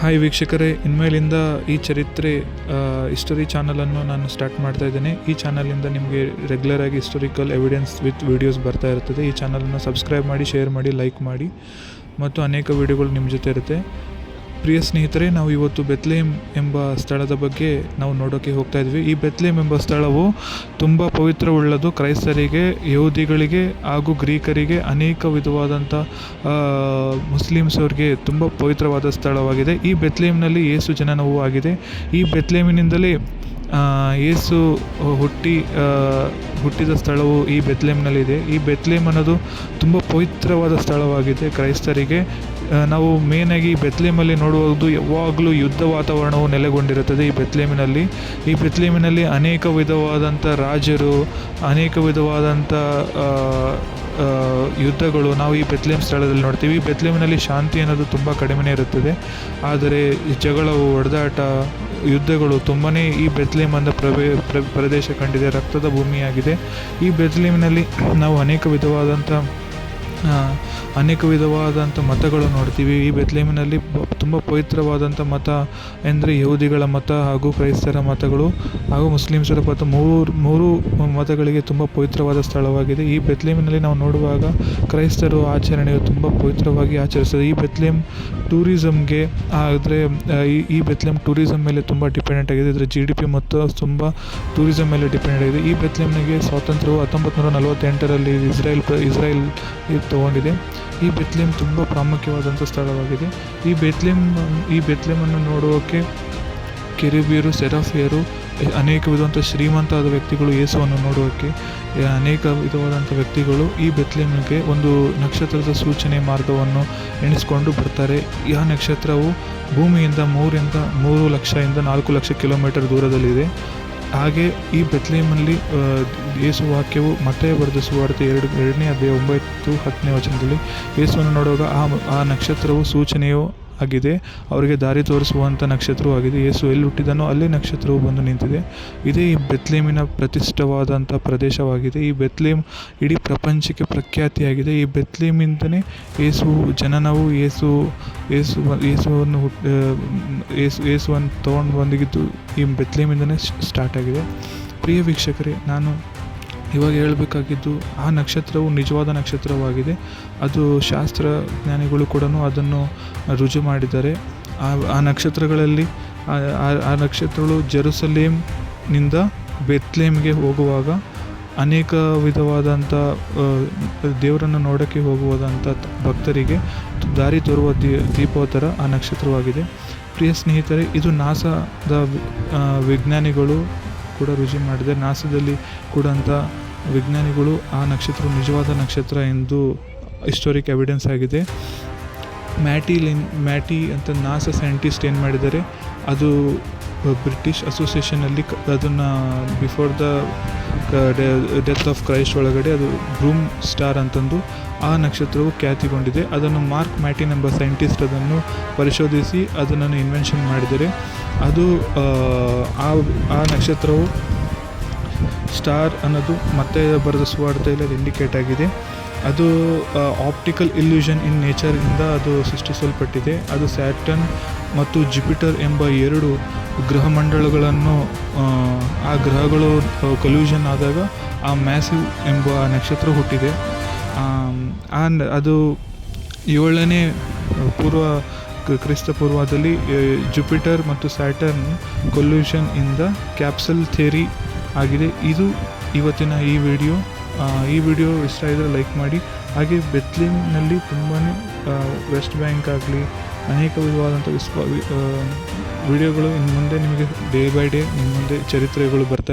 Hi ವೀಕ್ಷಕರೇ, ಇನ್ಮೇಲಿಂದ ಈ ಚರಿತ್ರೆ ಹಿಸ್ಟರಿ ಚಾನಲನ್ನು ನಾನು ಸ್ಟಾರ್ಟ್ ಮಾಡ್ತಾ ಇದ್ದೇನೆ. ಈ ಚಾನಲಿಂದ ನಿಮಗೆ ರೆಗ್ಯುಲರಾಗಿ ಹಿಸ್ಟೋರಿಕಲ್ ಎವಿಡೆನ್ಸ್ ವಿತ್ ವೀಡಿಯೋಸ್ ಬರ್ತಾ ಇರ್ತದೆ. ಈ ಚಾನಲನ್ನು ಸಬ್ಸ್ಕ್ರೈಬ್ ಮಾಡಿ, ಶೇರ್ ಮಾಡಿ, ಲೈಕ್ ಮಾಡಿ ಮತ್ತು ಅನೇಕ ವೀಡಿಯೋಗಳು ನಿಮ್ಮ ಜೊತೆ ಇರುತ್ತೆ. ಪ್ರಿಯ ಸ್ನೇಹಿತರೆ, ನಾವು ಇವತ್ತು ಬೆತ್ಲೆಹೇಮ್ ಎಂಬ ಸ್ಥಳದ ಬಗ್ಗೆ ನಾವು ನೋಡೋಕ್ಕೆ ಹೋಗ್ತಾ ಇದ್ವಿ. ಈ ಬೆತ್ಲೆಹೇಮ್ ಎಂಬ ಸ್ಥಳವು ತುಂಬ ಪವಿತ್ರವುಳ್ಳದು. ಕ್ರೈಸ್ತರಿಗೆ, ಯಹೂದಿಗಳಿಗೆ ಹಾಗೂ ಗ್ರೀಕರಿಗೆ, ಅನೇಕ ವಿಧವಾದಂಥ ಮುಸ್ಲಿಮ್ಸ್ ಅವರಿಗೆ ತುಂಬ ಪವಿತ್ರವಾದ ಸ್ಥಳವಾಗಿದೆ. ಈ ಬೆತ್ಲೆಹೇಮ್ನಲ್ಲಿ ಯೇಸು ಜನನವೂ ಆಗಿದೆ. ಈ ಬೆತ್ಲೆಹೇಮಿನಿಂದಲೇ ಯೇಸು ಹುಟ್ಟಿದ ಸ್ಥಳವು ಈ ಬೆತ್ಲೆಹೇಮ್ನಲ್ಲಿದೆ. ಈ ಬೆತ್ಲೆಹೇಮ್ ಅನ್ನೋದು ತುಂಬ ಪವಿತ್ರವಾದ ಸ್ಥಳವಾಗಿದೆ ಕ್ರೈಸ್ತರಿಗೆ. ನಾವು ಮೇನಾಗಿ ಬೆತ್ಲೆಹೇಮಲ್ಲಿ ನೋಡುವುದು ಯಾವಾಗಲೂ ಯುದ್ಧ ವಾತಾವರಣವು ನೆಲೆಗೊಂಡಿರುತ್ತದೆ. ಈ ಬೆತ್ಲೆಹೇಮಿನಲ್ಲಿ ಅನೇಕ ವಿಧವಾದಂಥ ರಾಜರು, ಅನೇಕ ವಿಧವಾದಂಥ ಯುದ್ಧಗಳು ನಾವು ಈ ಬೆತ್ಲೆಹೇಮ್ ಸ್ಥಳದಲ್ಲಿ ನೋಡ್ತೀವಿ. ಈ ಬೆತ್ಲೆಹೇಮಿನಲ್ಲಿ ಶಾಂತಿ ಅನ್ನೋದು ತುಂಬ ಕಡಿಮೆ ಇರುತ್ತದೆ. ಆದರೆ ಜಗಳವು, ಹೊಡೆದಾಟ, ಯುದ್ಧಗಳು ತುಂಬಾ ಈ ಬೆತ್ಲೆಹೇಮ್ ಅಂದ ಪ್ರದೇಶ ಕಂಡಿದೆ. ರಕ್ತದ ಭೂಮಿಯಾಗಿದೆ. ಈ ಬೆತ್ಲೆಹೇಮಿನಲ್ಲಿ ನಾವು ಅನೇಕ ವಿಧವಾದಂಥ ಮತಗಳು ನೋಡ್ತೀವಿ. ಈ ಬೆತ್ಲೆಹೇಮಿನಲ್ಲಿ ತುಂಬ ಪವಿತ್ರವಾದಂಥ ಮತ ಎಂದರೆ ಯಹೂದಿಗಳ ಮತ ಹಾಗೂ ಕ್ರೈಸ್ತರ ಮತಗಳು ಹಾಗೂ ಮುಸ್ಲಿಮ್ಸರ ಮತ, ಮೂರು ಮತಗಳಿಗೆ ತುಂಬ ಪವಿತ್ರವಾದ ಸ್ಥಳವಾಗಿದೆ. ಈ ಬೆತ್ಲೆಹೇಮಿನಲ್ಲಿ ನಾವು ನೋಡುವಾಗ ಕ್ರೈಸ್ತರು ಆಚರಣೆಯು ತುಂಬ ಪವಿತ್ರವಾಗಿ ಆಚರಿಸ್ತದೆ. ಈ ಬೆತ್ಲೆಹೇಮ್ ಟೂರಿಸಮ್ಗೆ ಆದರೆ ಈ ಬೆತ್ಲೆಹೇಮ್ ಟೂರಿಸಮ್ ಮೇಲೆ ತುಂಬ ಡಿಪೆಂಡೆಂಟ್ ಆಗಿದೆ. ಇದರ GDP ಮತ್ತು ತುಂಬ ಟೂರಿಸಮ್ ಮೇಲೆ ಡಿಪೆಂಡೆಂಟ್ ಆಗಿದೆ. ಈ ಬೆತ್ಲೆಹೇಮ್ನಿಗೆ ಸ್ವಾತಂತ್ರ್ಯವು 1948ರಲ್ಲಿ ಇಸ್ರಾಯೇಲ್ ತಗೊಂಡಿದೆ. ಈ ಬೆತ್ಲೆಹೇಮ್ ತುಂಬ ಪ್ರಾಮುಖ್ಯವಾದಂಥ ಸ್ಥಳವಾಗಿದೆ. ಈ ಬೆತ್ಲೆಹೇಮನ್ನು ನೋಡುವಕ್ಕೆ ಕೆರೂಬಿಯರು, ಸೆರಾಫಿಯರು, ಅನೇಕ ವಿಧವಾದಂಥ ಶ್ರೀಮಂತವಾದ ವ್ಯಕ್ತಿಗಳು, ಯೇಸುವನ್ನು ನೋಡುವಕ್ಕೆ ಅನೇಕ ವಿಧವಾದಂಥ ವ್ಯಕ್ತಿಗಳು ಈ ಬೆತ್ಲೆಹೇಮ್ಗೆ ಒಂದು ನಕ್ಷತ್ರದ ಸೂಚನೆ ಮಾರ್ಗವನ್ನು ಎಣಿಸ್ಕೊಂಡು ಬರ್ತಾರೆ. ಆ ನಕ್ಷತ್ರವು ಭೂಮಿಯಿಂದ 3 ಲಕ್ಷದಿಂದ 4 ಲಕ್ಷ ಕಿಲೋಮೀಟರ್ ದೂರದಲ್ಲಿದೆ. ಹಾಗೆ ಈ ಬೆತ್ಲೆಹೇಮಲ್ಲಿ ಯೇಸು ವಾಕ್ಯವು ಮತ್ತಾಯ ಬರೆದ ಸುವಾರ್ತೆ 2ನೇ ಅಧ್ಯಾಯ 9-10ನೇ ವಚನದಲ್ಲಿ ಯೇಸುವನ್ನು ನೋಡುವಾಗ ಆ ನಕ್ಷತ್ರವು ಸೂಚನೆಯೂ ಆಗಿದೆ, ಅವರಿಗೆ ದಾರಿ ತೋರಿಸುವಂಥ ನಕ್ಷತ್ರವೂ ಆಗಿದೆ. ಯೇಸು ಎಲ್ಲಿ ಹುಟ್ಟಿದನೋ ಅಲ್ಲೇ ನಕ್ಷತ್ರವು ಬಂದು ನಿಂತಿದೆ. ಇದೇ ಈ ಬೆತ್ಲೆಹೇಮಿನ ಪ್ರತಿಷ್ಠವಾದಂಥ ಪ್ರದೇಶವಾಗಿದೆ. ಈ ಬೆತ್ಲೆಹೇಮ್ ಇಡೀ ಪ್ರಪಂಚಕ್ಕೆ ಪ್ರಖ್ಯಾತಿಯಾಗಿದೆ. ಈ ಬೆತ್ಲೆಹೇಮಿಂದಲೇ ಜನನವು ಯೇಸುವನ್ನು ತೊಗೊಂಡು ಬಂದಿದ್ದು ಈ ಬೆತ್ಲೆಹೇಮಿಂದಲೇ ಸ್ಟಾರ್ಟ್ ಆಗಿದೆ. ಪ್ರಿಯ ವೀಕ್ಷಕರೇ, ನಾನು ಇವಾಗ ಹೇಳಬೇಕಾಗಿದ್ದು ಆ ನಕ್ಷತ್ರವು ನಿಜವಾದ ನಕ್ಷತ್ರವಾಗಿದೆ. ಅದು ಶಾಸ್ತ್ರಜ್ಞಾನಿಗಳು ಕೂಡ ಅದನ್ನು ರುಜು ಮಾಡಿದ್ದಾರೆ. ಆ ನಕ್ಷತ್ರಗಳಲ್ಲಿ ಆ ನಕ್ಷತ್ರಗಳು ಜೆರುಸಲೇಮ್ನಿಂದ ಬೆತ್ಲೆಹೇಮ್ಗೆ ಹೋಗುವಾಗ ಅನೇಕ ವಿಧವಾದಂಥ ದೇವರನ್ನು ನೋಡೋಕ್ಕೆ ಹೋಗುವುದಂಥ ಭಕ್ತರಿಗೆ ದಾರಿ ತೋರುವ ದೀಪವ ಥರ ಆ ನಕ್ಷತ್ರವಾಗಿದೆ. ಪ್ರಿಯ ಸ್ನೇಹಿತರೆ, ಇದು ನಾಸಾದ ವಿಜ್ಞಾನಿಗಳು ಕೂಡ ರುಜು ಮಾಡಿದೆ. ನಾಸಾದಲ್ಲಿ ಕೂಡ ವಿಜ್ಞಾನಿಗಳು ಆ ನಕ್ಷತ್ರ ನಿಜವಾದ ನಕ್ಷತ್ರ ಎಂದು ಹಿಸ್ಟೋರಿಕ್ ಎವಿಡೆನ್ಸ್ ಆಗಿದೆ. ಮ್ಯಾಟಿ ಅಂತ ನಾಸಾ ಸೈಂಟಿಸ್ಟ್ ಏನು ಮಾಡಿದ್ದಾರೆ, ಅದು ಬ್ರಿಟಿಷ್ ಅಸೋಸಿಯೇಷನಲ್ಲಿ ಅದನ್ನು before the death of Christ ಒಳಗಡೆ ಅದು ಬ್ರೂಮ್ ಸ್ಟಾರ್ ಅಂತಂದು ಆ ನಕ್ಷತ್ರವು ಖ್ಯಾತಿಗೊಂಡಿದೆ. ಅದನ್ನು ಮಾರ್ಕ್ ಮ್ಯಾಟಿನ್ ಎಂಬ ಸೈಂಟಿಸ್ಟ್ ಅದನ್ನು ಪರಿಶೋಧಿಸಿ ಅದನ್ನು ಇನ್ವೆನ್ಷನ್ ಮಾಡಿದ್ದಾರೆ. ಅದು ಆ ನಕ್ಷತ್ರವು ಸ್ಟಾರ್ ಅನ್ನೋದು ಮತ್ತೆ ಬರೆದ ಸುವಾರ್ತೆಯಲ್ಲಿ ಅದು ಇಂಡಿಕೇಟ್ ಆಗಿದೆ. ಅದು ಆಪ್ಟಿಕಲ್ ಇಲ್ಯೂಷನ್ ಇನ್ ನೇಚರಿಂದ ಅದು ಸೃಷ್ಟಿಸಲ್ಪಟ್ಟಿದೆ. ಅದು ಸ್ಯಾಟರ್ನ್ ಮತ್ತು ಜುಪಿಟರ್ ಎಂಬ 2 ಗ್ರಹಮಂಡಲಗಳನ್ನು ಆ ಗ್ರಹಗಳು ಕಲ್ಯೂಷನ್ ಆದಾಗ ಆ ಮ್ಯಾಸಿವ್ ಎಂಬ ನಕ್ಷತ್ರ ಹುಟ್ಟಿದೆ. ಅದು 7ನೇ ಕ್ರಿಸ್ತ ಪೂರ್ವದಲ್ಲಿ ಜುಪಿಟರ್ ಮತ್ತು ಸ್ಯಾಟರ್ನ್ ಕೊಲ್ಯೂಷನ್ ಇಂದ ಕ್ಯಾಪ್ಸಲ್ ಥಿಯರಿ ಆಗಿದೆ. ಇದು ಇವತ್ತಿನ ಈ ವಿಡಿಯೋ ಇಷ್ಟ ಆಗಿದ್ರೆ ಲೈಕ್ ಮಾಡಿ. ಹಾಗೆ ಬೆತ್ಲೆಹೇಮ್ನಲ್ಲಿ ತುಂಬಾ ವೆಸ್ಟ್ ಬ್ಯಾಂಕ್ ಆಗಲಿ ಅನೇಕ ವಿಧವಾದಂಥ ವಿಡಿಯೋಗಳು ಇನ್ನು ಮುಂದೆ ನಿಮಗೆ ಡೇ ಬೈ ಡೇ ನಿಮ್ಮ ಮುಂದೆ ಚರಿತ್ರೆಗಳು ಬರ್ತಾ